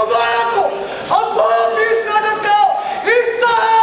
मुबारक हो। अब वो भी इस नाटक का हिस्सा है।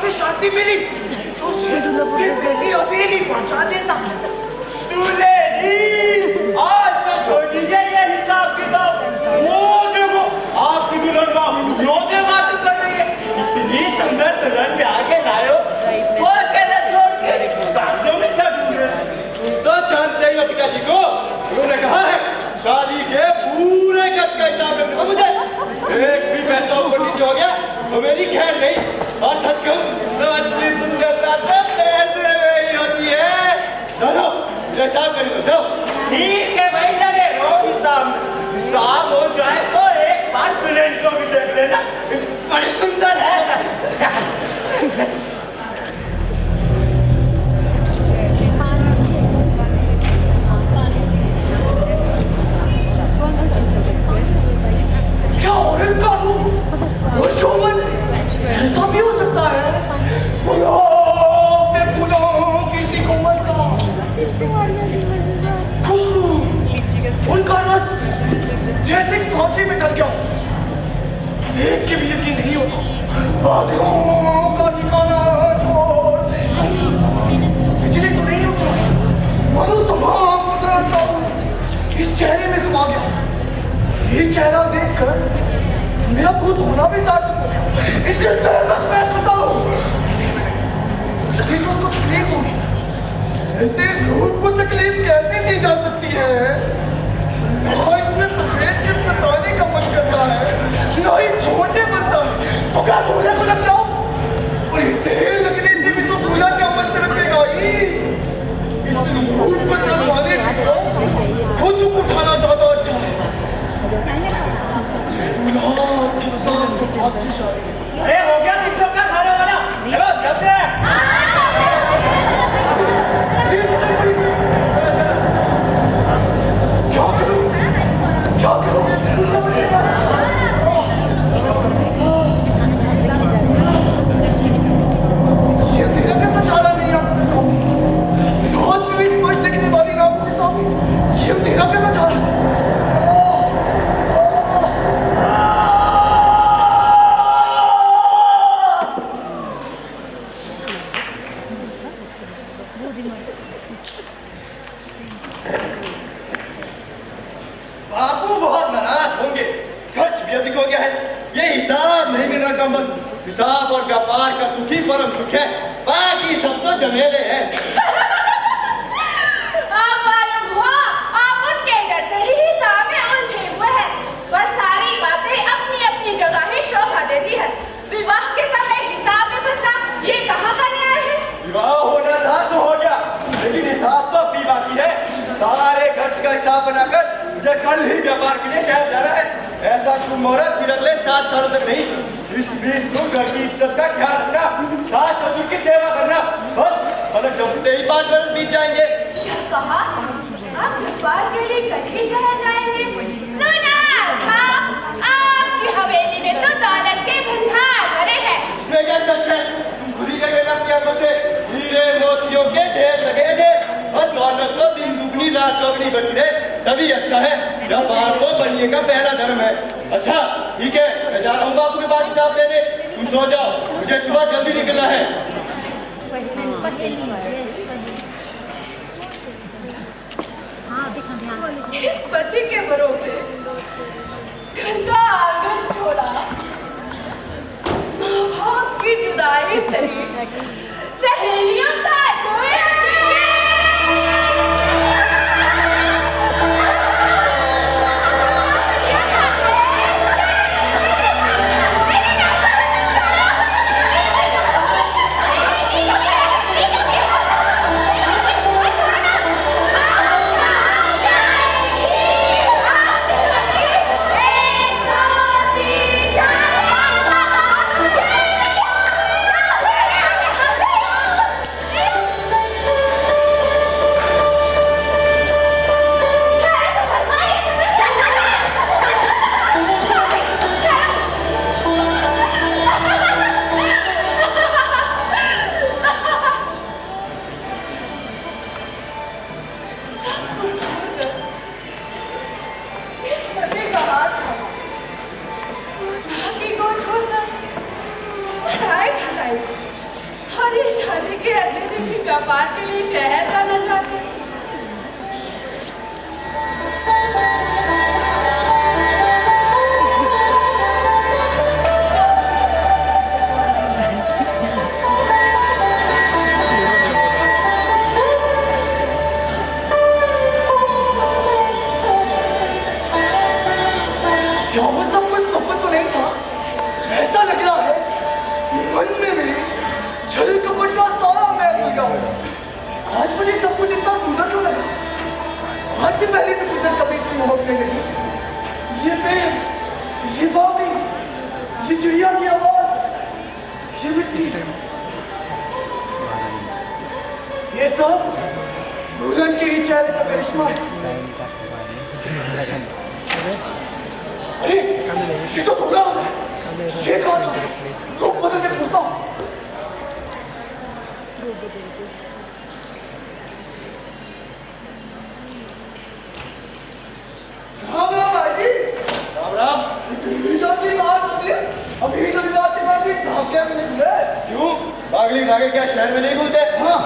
से शादी मिली तो ये बेटी अभी नहीं पहुंचा देता। दूल्हे जी आज तो छोड़ दीजिए ये हिसाब किताब। वो देखो आपकी दुल्हन माँ से बात कर रही है। इतनी सुंदर दुल्हन के आगे लाए हो वो अकेला छोड़ के कागजों में क्या ढूंढ रहे हो? तो जानते ही हो पिताजी को, उन्होंने कहा है शादी के पूरे खर्च का हिसाब रखना मुझे। एक भी पैसा ऊपर नीचे हो गया तो मेरी खैर नहीं। और सच कहूं तो असली सुंदरता तो पैसे में ही होती है। जाओ हिसाब कर लो जाओ। ठीक है भाई लगे रो हिसाब हो जाए तो एक बार दुल्हन को भी देख लेना, बड़ी सुंदर है। क्या औरत का रूप और शोभन ऐसा भी हो सकता है? किसी कोमल का खुशबू, उनका रस जैसे सांचे में ढल गया। देख के भी यकीन नहीं होता। बादलों का ठिकाना छोड़ बिजली तो नहीं होता, मानो तमाम कुदरत चाहूं इस चेहरे में समा गया। ये चेहरा देखकर मेरा भूत होना भी सार्थक हो गया। इसके मैं पेश करता हूँ। तो उसको तकलीफ होगी, ऐसे रूप को तकलीफ कैसे दी जा सकती है? इसमें प्रवेश के सताने का मन करता है, नहीं छोड़ने बनता है। तो क्या दूल्हे को लग जाओ? और इसे लगने से भी तो दूल्हा क्या मन रखेगा ही? इस रूप को तरसवाने से खुद को उठाना ज्यादा अच्छा है। अरे हो गया तुम सबका खाना वाना, चलो चलते हैं। क्या करूं? ये अंधेरा कैसा चाला नहीं आपके सामने? रोज में भी स्पष्ट दिखने वाली नामों के सामने ये अंधेरा कैसा चाला? बापू बहुत नाराज होंगे, खर्च भी अधिक हो गया है। ये हिसाब नहीं मिल रहा कमल। हिसाब और व्यापार का सुखी परम सुख है, बाकी सब तो झमेले हैं। आप मालूम हुआ आप उनके डर से ही हिसाब में उलझे हुए हैं। पर सारी बातें अपनी अपनी जगह ही शोभा देती है। विवाह के समय हिसाब में फंसना ये कहाँ का न्याय है? विवाह होना था तो हो गया, लेकिन हिसाब तो अभी बाकी है। सारे खर्च का हिसाब बनाकर मुझे कल ही व्यापार के लिए शहर जाना है। ऐसा शुभ मुहूर्त फिर अगले 7 सालों तक नहीं। इस बीच तुम घर की इज्जत का ख्याल रखना, सास ससुर की सेवा करना, बस मतलब जबते ही 5 वर्ष बीत जाएंगे। क्या कहा? आप व्यापार के लिए कल ही शहर जाएंगे? सुना था आपकी हवेली में तो दौलत के भंडार भरे हैं। इसमें क्या शक है? तुम खुद ही कह अपनी आंखों से हीरे मोतियों के ढेर लगे ढेर, और दौलत तो दिन दुगनी रात चौगनी बनी रहे तभी अच्छा है। व्यापार तो बनने का पहला धर्म है। अच्छा ठीक है, मैं जा रहा हूँ बापू के पास हिसाब देने। तुम सो जाओ, मुझे सुबह जल्दी निकलना है। इस पति के भरोसे घर का आंगन छोड़ा, माँ बाप की जुदाई सही, सहेलियों का व्यापार के लिए शहर जाना चाहते हैं। क्या वो सब कुछ सपन तो नहीं था? ऐसा लग रहा है मन में मेरे छल कपट का सारा मैं भूल गया हूँ। आज मुझे सब कुछ इतना सुंदर क्यों लगा? आज से पहले तो कुदरत कभी इतनी मोहब्बत नहीं लगी। ये पेड़, ये बावड़ी, ये चिड़िया की आवाज, ये मिट्टी, ये सब दुल्हन के ही चेहरे का करिश्मा है। अरे ये तो दूल्हा हो रहा है। ये कहाँ चल रहा है? रुक बदल के पूछता हूँ। राम राम भाई जी। राम राम। इतनी जल्दी बात हो रही है? अभी तो विवाह के बाद भी धागे भी नहीं खुले। क्यों? बागली धागे क्या शहर में नहीं खुलते? हाँ,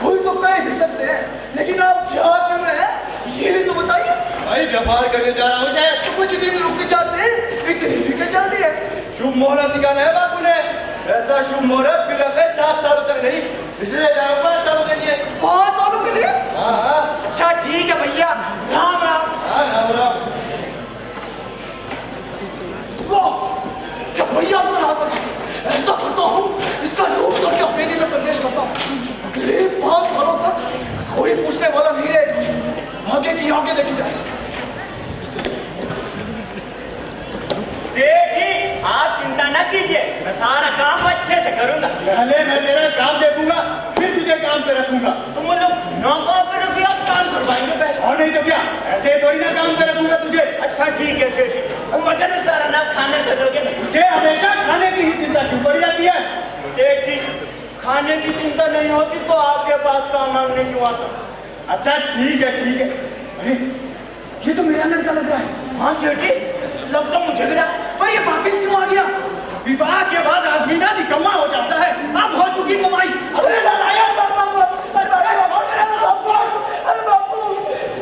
खुल तो कहीं भी सकते हैं, लेकिन आप जा क्यों रहे हैं? ये तो बताइए। भाई व्यापार करने जा रहा हूँ शहर। तो कुछ दिन रुक के जाते, इतनी भी क्या जल्दी है? शुभ मुहूर्त निकाला है बापू ने। ऐसा शुभ मुहूर्त फिर अगले 7 सालों तक नहीं, इसलिए जाऊँ 5 सालों के लिए। 5 सालों के लिए? हाँ। अच्छा ठीक है भैया, राम राम। हाँ राम राम। क्या भैया आपको रात बताए? ऐसा करता हूँ, इसका रूप करके हवेली में प्रवेश करता हूँ। अगले 5 सालों तक कोई पूछने वाला नहीं रहेगा। आगे की आगे देखी जाए। सेठ जी, आप चिंता न कीजिए, मैं सारा काम अच्छे से करूंगा। पहले मैं तेरा काम देखूंगा, फिर तुझे काम पे रखूंगा। तुम लोग नौका पे रखिए, आप काम करवाएंगे पहले। और नहीं तो क्या, ऐसे थोड़ी ना काम पे रखूंगा तुझे। अच्छा ठीक है सेठ जी, मगर इस तरह ना खाने दे दोगे नहीं। तुझे हमेशा खाने की ही चिंता क्यों पड़ जाती है? सेठ जी, खाने की चिंता नहीं होती तो आपके पास काम मांगने क्यों आता? अच्छा ठीक है ठीक है। अरे ये तो मेरा लड़का लग रहा है। हाँ सेठ जी, लगता मुझे भी रहा। पर ये वापिस क्यों आ गया? विवाह के बाद आदमी ना निकम्मा हो जाता है। अब हो चुकी कमाई। अरे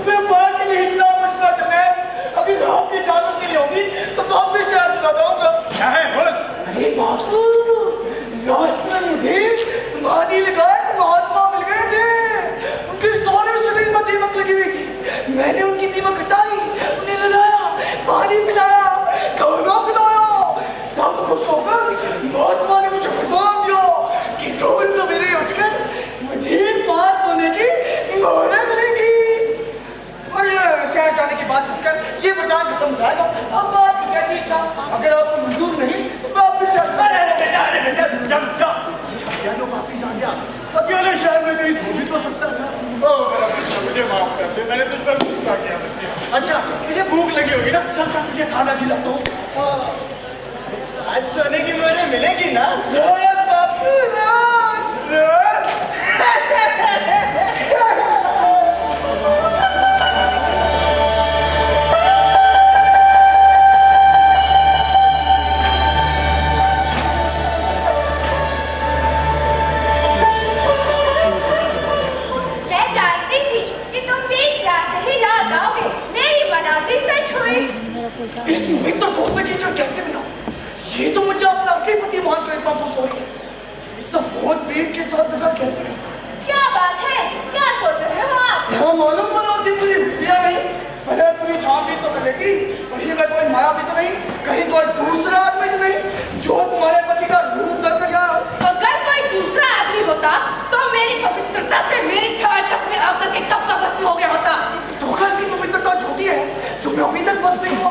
व्यापार के लिए इस्लाम मशवरा कर रहे हैं। अभी मैं आपकी इजाजत नहीं होगी तो वापिस शहर चला जाऊंगा। क्या है बोल? अरे बापू, रास्ते में मुझे समाधि लगाए थे, महात्मा मिल गए थे। उनके सारे शरीर में दीमक लगी हुई थी। मैंने उनकी दीमक हटाई, उन्हें लगाया, पानी पिलाया, खाना पिलाया। तब खुश होकर महात्मा ने मुझे वरदान दिया कि रोज सवेरे उठकर मुझे पास होने की मोहर मिलेगी। और शहर जाने की बात सुनकर ये वरदान खत्म हो जाएगा। अब आपकी जैसी इच्छा, अगर आपको मंजूर नहीं तो वापिस जो वापिस आ गया अकेले शहर में कहीं घूम भी तो सकता था। मेरा बच्चा, मुझे माफ कर दे, मैंने तुझ पर गुस्सा किया बच्चे। अच्छा तुझे भूख लगी होगी ना, चल चल तुझे खाना खिलाता हूँ। आज सोने की मोहर मिलेगी ना? रोज बापू रोज। मैं जानती थी कि तुम बीच रास्ते ही लौट आओगे। मेरी बनावटी सच हुई। इस मित्र दोस्त में कीचड़ कैसे मिला? ये तो मुझे अपना असली पति मान कर इतना खुश हो रही है। इस सब बहुत प्रेम के साथ दगा कैसे गई? क्या बात है? क्या सोच रहे हो आप? क्या मालूम बनाती पूरी हुलिया नहीं? पहले पूरी छानबीन तो करेगी, कहीं मैं कोई माया भी तो नहीं, कहीं कोई दूसरा आदमी तो नहीं जो तुम्हारे पति का रूप धर कर गया। अगर कोई दूसरा आदमी होता तो मेरी पवित्रता से मेरी छाड़ तक में आकर के कब का भस्म हो गया होता। धोखा की पवित्रता झूठी है जो मैं अभी तक बस नहीं हुआ।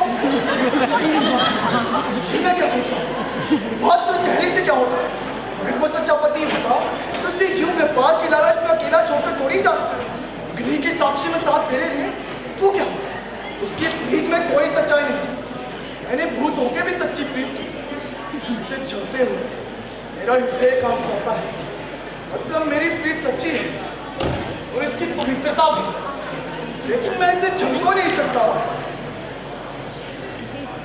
ये मैं क्या सोचा? बात तो चेहरे से क्या होता है? अगर वो सच्चा पति होता तो उसे यूं व्यापार के लालच में अकेला छोड़कर थोड़ी जाता। अग्नि की साक्षी में 7 फेरे लिए तो क्या? उसकी प्रीत में कोई सच्चाई नहीं। मैंने भूत होके भी सच्ची प्रीत की। मुझे छलते हुए मेरा हृदय काम चाहता है। मतलब मेरी प्रीत सच्ची है और इसकी पवित्रता भी, लेकिन मैं इसे छल को नहीं सकता।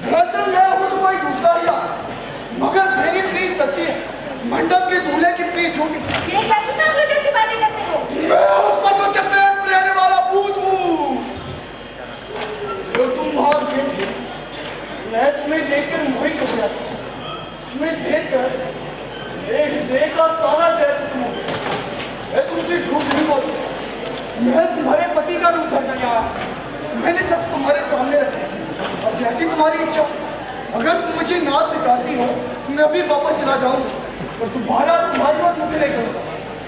दरअसल मैं हूं तो कोई दूसरा ही, मगर मेरी प्रीत सच्ची है। मंडप के दूल्हे की प्रीत झूठी। ये कैसी पागल जैसी बातें करते हो? तुम्हारी इच्छा। अगर तुम मुझे ना स्वीकारती हो मैं भी वापस चला जाऊंगा और तुम्हारी बात मुझे नहीं करूंगा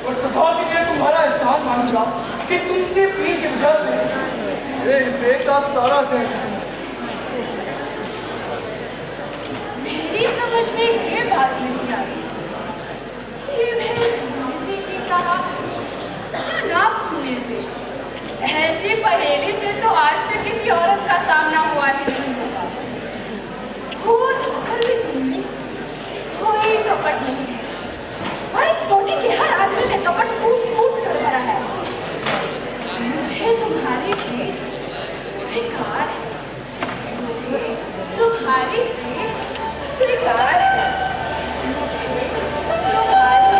और सदा के लिए तुम्हारा एहसान मानूंगा कि तुमसे प्रेम की वजह से मेरे हृदय का सारा जहर। मेरी समझ में ये बात नहीं आई कि मैं किसी की कहा ना भूलने से ऐसी पहेली से तो आज तक किसी औरत का सामना हुआ ही नहीं होगा। खुद होकर भी तुमने कोई कपट नहीं है और इस कोठी के हर आदमी में कपट कूट कूट कर भरा है। मुझे तुम्हारी भेंट स्वीकार है, मुझे तुम्हारी भेंट स्वीकार है, मुझे तुम्हारी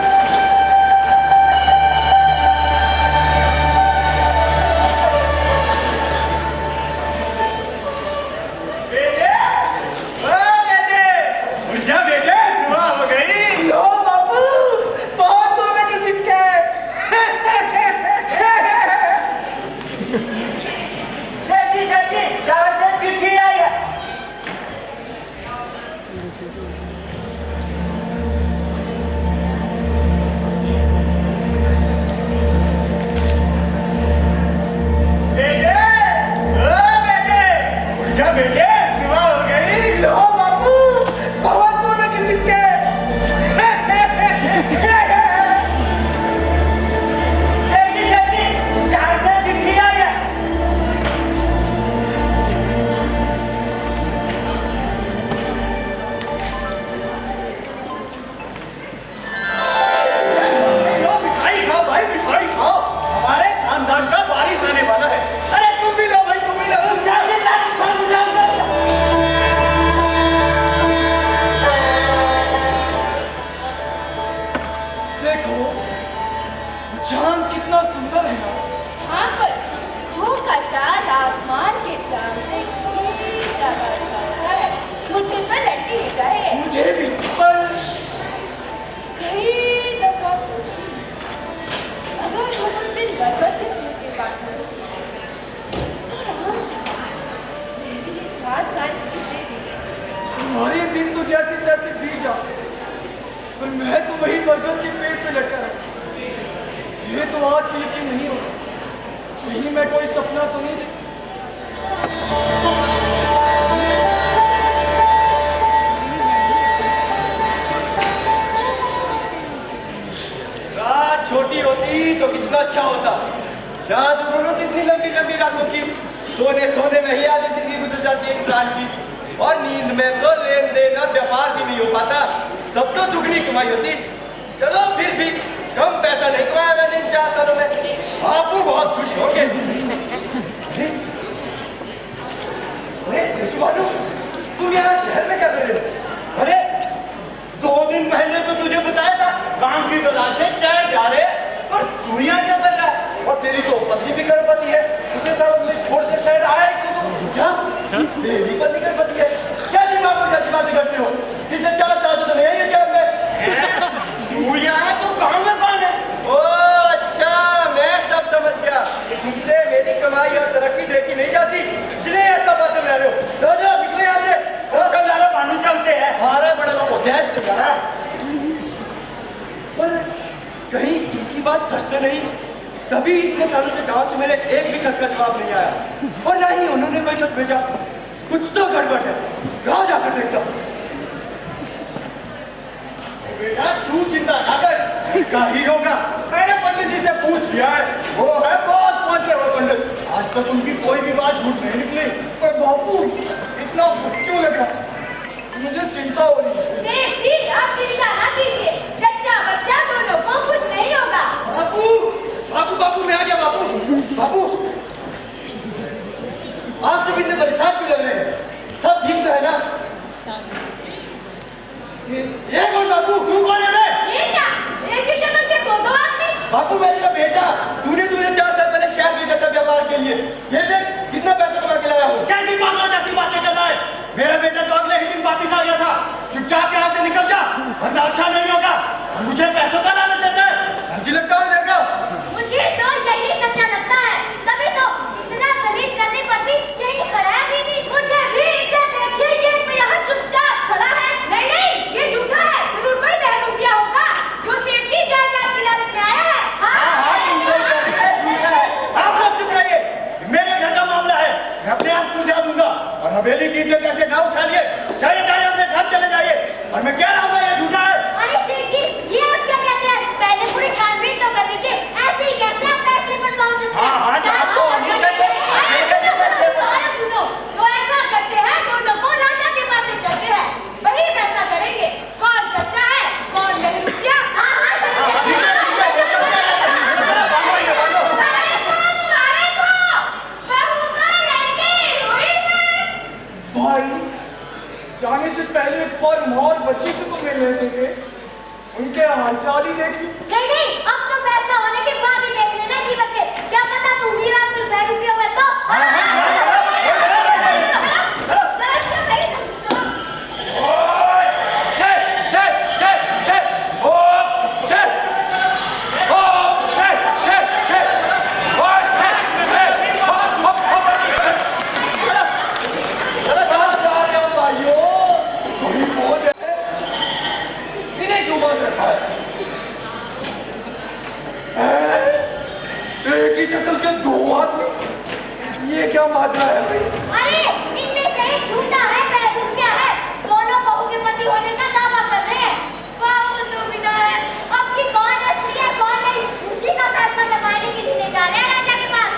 तुम्हारे दिन तो जैसे तैसे बीत जाते पर मैं तो वही बरगद के पेड़ पे लटका रहा। मुझे तो आज भी यकीन नहीं हो रहा कहीं मैं कोई सपना तो नहीं देख। रात छोटी होती तो कितना अच्छा होता। रात जरूरत इतनी लंबी लंबी रातों की, सोने सोने में ही आधी जिंदगी गुजर जाती है इंसान की और नींद में तो लेन देन और व्यापार भी नहीं हो पाता। तब तो दुगनी कमाई होती। चलो फिर भी कम पैसा नहीं कमाया मैंने इन 4 सालों में। बापू बहुत खुश होंगे। तुम यहाँ शहर में क्या कर रहे हो? अरे 2 दिन पहले तो तुझे बताया था काम की तलाश है शहर जा रहे, पर तू यहाँ क्या कर रहा है? और तेरी तो पत्नी भी गर्भवती है, उसे सारा मुझे छोड़ कर शहर आया ही क्यों? तुम क्या मेरी पत्नी गर्भवती है? क्या दिमाग में कैसी बातें करते हो? इसने 4 साल से तो नहीं है ये शहर में। तू यहाँ तो काम में कौन है? ओ अच्छा, मैं सब समझ गया। तुमसे मेरी कमाई और तरक्की देखी नहीं जाती, इसलिए ऐसा बातें ले रहे हो। राजा निकले यहाँ से। चल लाला पानी चलते हैं। हमारे बड़े लोग को गैस से जाना है। पर कहीं इनकी बात सच तो नहीं? तभी इतने सालों से गांव से मेरे एक भी खत का जवाब नहीं आया और ना ही उन्होंने कोई खत भेजा। कुछ तो गड़बड़ है, गांव जाकर देखता हूँ। बेटा तू चिंता ना कर, क्या ही होगा। मैंने पंडित जी से पूछ लिया है, वो है बहुत पहुंचे हुए पंडित। आज तक उनकी कोई भी बात झूठ नहीं निकली। पर बापू इतना क्यों लग रहा? मुझे चिंता हो रही है। सेठ जी आप चिंता ना कीजिए, जच्चा बच्चा दोनों को कुछ नहीं होगा। बापू बापू बापू मैं आ गया। बापू बापू आप सब इतने परेशान क्यों लग रहे हैं? सब ठीक तो है ना? ये कौन बापू? तू कौन है? मैं ये क्या एक ही शक्ल के दो आदमी? बापू मैं तेरा बेटा। तूने तुम्हें 4 साल पहले शहर भेजा था व्यापार के लिए। ये देख कितना पैसा कमा के लाया हूँ। कैसी बातें कर रहा है? मेरा बेटा तो अगले ही दिन वापिस आ गया था। चुपचाप यहाँ से निकल जा, वरना अच्छा नहीं होगा। मुझे पैसों का लालच देता है। मुझे लगता है देखा मुझे तो यही सच्चा लगता है, तभी तो इतना दलील करने पर भी यही खड़ा है भी नहीं। मुझे भी इसे देखिए उनके हालचाल ही देखी। नहीं नहीं, अब तो फैसला होने के बाद ही देख लेना जीवन के। क्या पता तू भी रात में बैग रुपये हुए तो। एक ही शक्ल के दो आदमी, ये क्या माजरा है भाई? अरे इनमें से एक झूठा है, बेवकूफिया है। दोनों बहू के पति होने का दावा कर रहे हैं। बहू तो बिना है, अब की कौन असली है कौन नहीं, उसी का फैसला करवाने के लिए ले जा रहे हैं राजा के पास।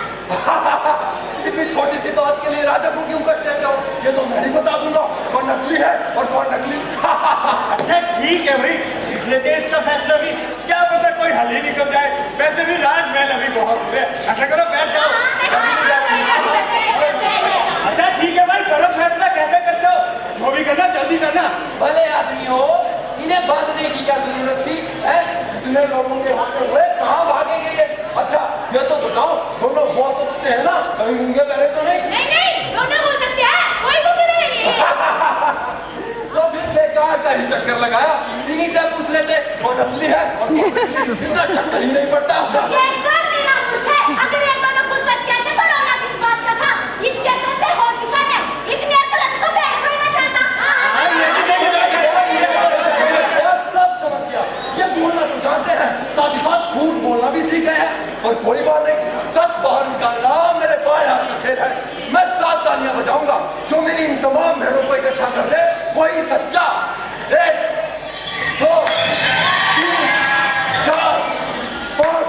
इतनी छोटी सी बात के लिए राजा को क्यों कष्ट देते हो? ये तो मैं ही बता दूंगा कौन असली है और कौन नकली। अच्छा ठीक है भाई, पिछले केस का फैसला भी क्या पता कोई हल ही निकल जाए। वैसे भी राजमहल अभी बहुत दूर है। ऐसा करो बैठ जाओ। अच्छा ठीक है भाई, करो फैसला, कैसे करते हो? जो भी करना जल्दी करना। भले आदमी हो, इन्हें बांधने की क्या जरूरत थी? इतने लोगों के होते हुए कहाँ भागेंगे ये? अच्छा ये तो बताओ, दोनों बोल तो सकते हैं ना? कहीं गूंगे बहरे तो नहीं? नहीं नहीं, दोनों बोल सकते हैं, कोई भूखे नहीं। तो फिर बेकार का ही चक्कर लगाया। इन्हीं से पूछ लेते कौन असली है और कौन नकली। इतना चक्कर ही नहीं पड़ता। ये कौन मेरा मूर्ख है? अगर ये दोनों कुछ सच कहते तो रोना किस बात का था? इसके तो से हो चुका है। इतनी अकल तो मैं कोई ना चाहता। सब समझ गया। ये बोलना तो जानते हैं, साथ ही साथ झूठ बोलना भी सीख गए हैं। और कोई बात नहीं, सच बाहर निकालना मेरे बाएं हाथ का खेल है। मैं 7 तालियां बजाऊंगा, जो मेरी इन तमाम भेड़ों को इकट्ठा कर दे वही सच्चा। 1 2 3 4 5।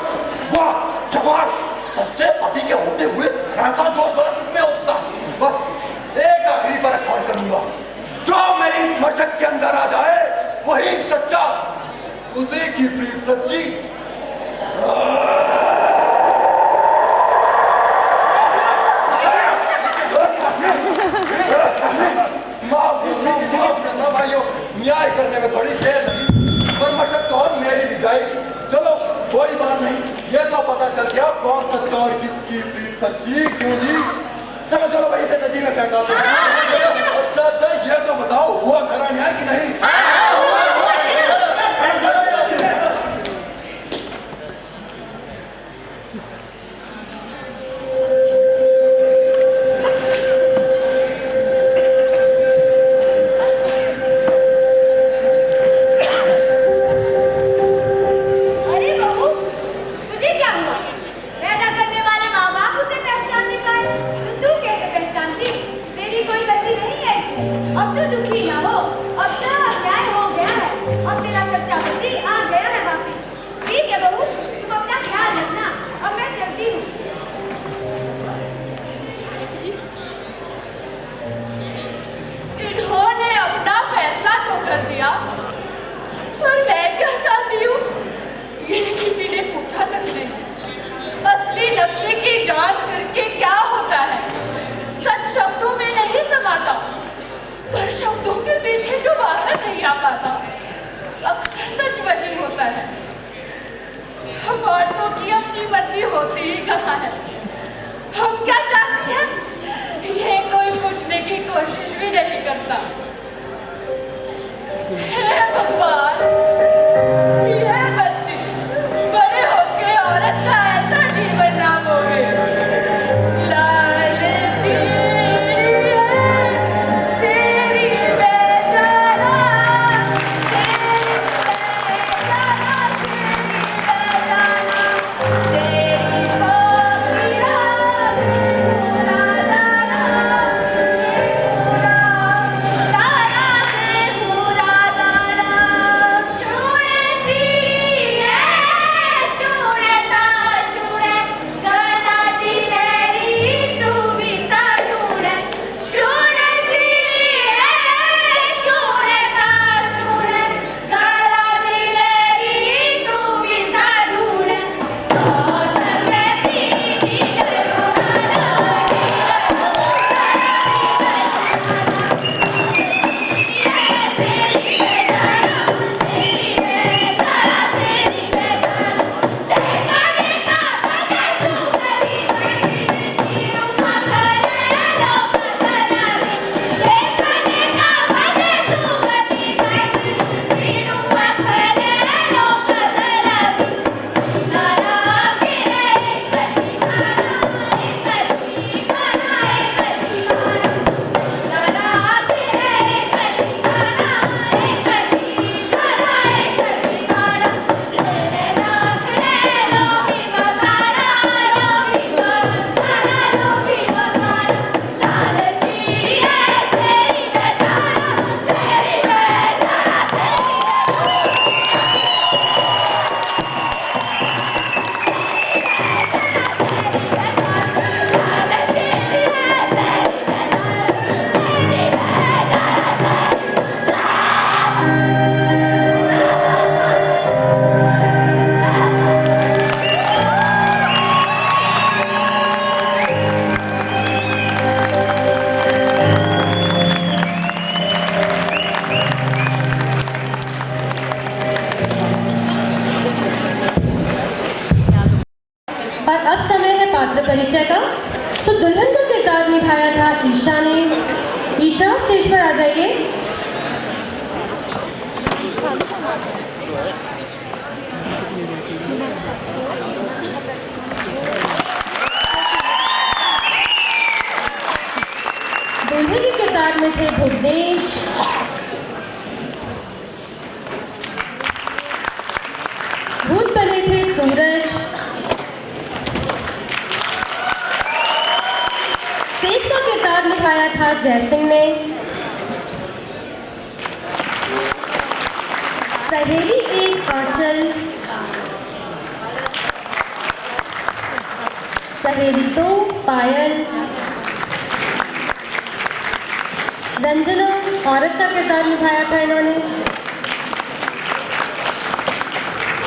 वाह शाबाश, सच्चे पति के होते हुए ऐसा जोश भरा किसमें उठता? बस एक आखिरी पर रिकॉर्ड करूंगा, जो मेरी इस मशक के अंदर आ जाए वही सच्चा, उसी की प्रीत सच्ची। भाइयों, न्याय करने में थोड़ी देर लगी, पर मशक तो मेरी भी जाएगी। चलो कोई बात नहीं, ये तो पता चल गया कौन सच्चा और किसकी प्रीत सच्ची। क्यों जी? चलो चलो भाई से नदी में फेंका दो। अच्छा अच्छा, ये तो बताओ हुआ खरा न्याय कि नहीं? अरे बहू, तुझे क्या हुआ? पैदा करने वाले माँ बाप उसे पहचान नहीं पाए, तो तू कैसे पहचानती? तेरी कोई गलती नहीं है इसमें। अब तो दुखी ना हो, अब तो न्याय हो गया है। अब तेरा सच्चा पति आ गया है वापिस। ठीक है बहू, तुम अपना ख्याल रखना। अब मैं चलती हूँ। इन्होंने अपना फैसला तो कर दिया, पर मैं क्या चाहती हूँ ये किसी ने पूछा तक नहीं। असली नकली की जांच करके क्या होता है? सच शब्दों में नहीं समाता, पर शब्दों के पीछे जो बाहर नहीं आ पाता, अक्सर सच वही होता है। हम औरतों की अपनी मर्जी होती ही कहाँ है? हम क्या चाहती हैं ये कोई पूछने की कोशिश भी नहीं करता। हे भगवान, ये बच्ची बड़े होके औरत का ऐसा जीवन ना भोगे। लालची तेरी बेजाना, तेरी बेजाना, तेरी पोखरा, पात्र परिचय का, तो दुल्हन का किरदार निभाया था ईशा ने। ईशा स्टेज पर आ जाइए। दुल्हन के किरदार में थे भुवनेश, भूत बने थे सूरज, सेठ का किरदार निभाया था जयसिंह ने। सहेली एक आंचल, सहेली दो पायल। रंजना औरत का किरदार निभाया था इन्होंने।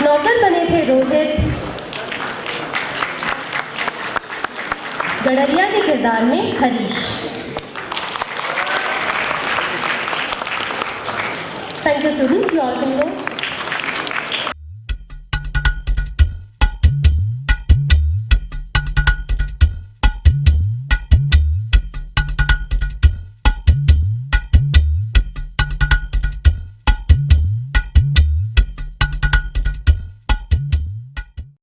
नौकर बने थे रोहित, गड़रिया के किरदार में Harish. Thank you students, you all can go.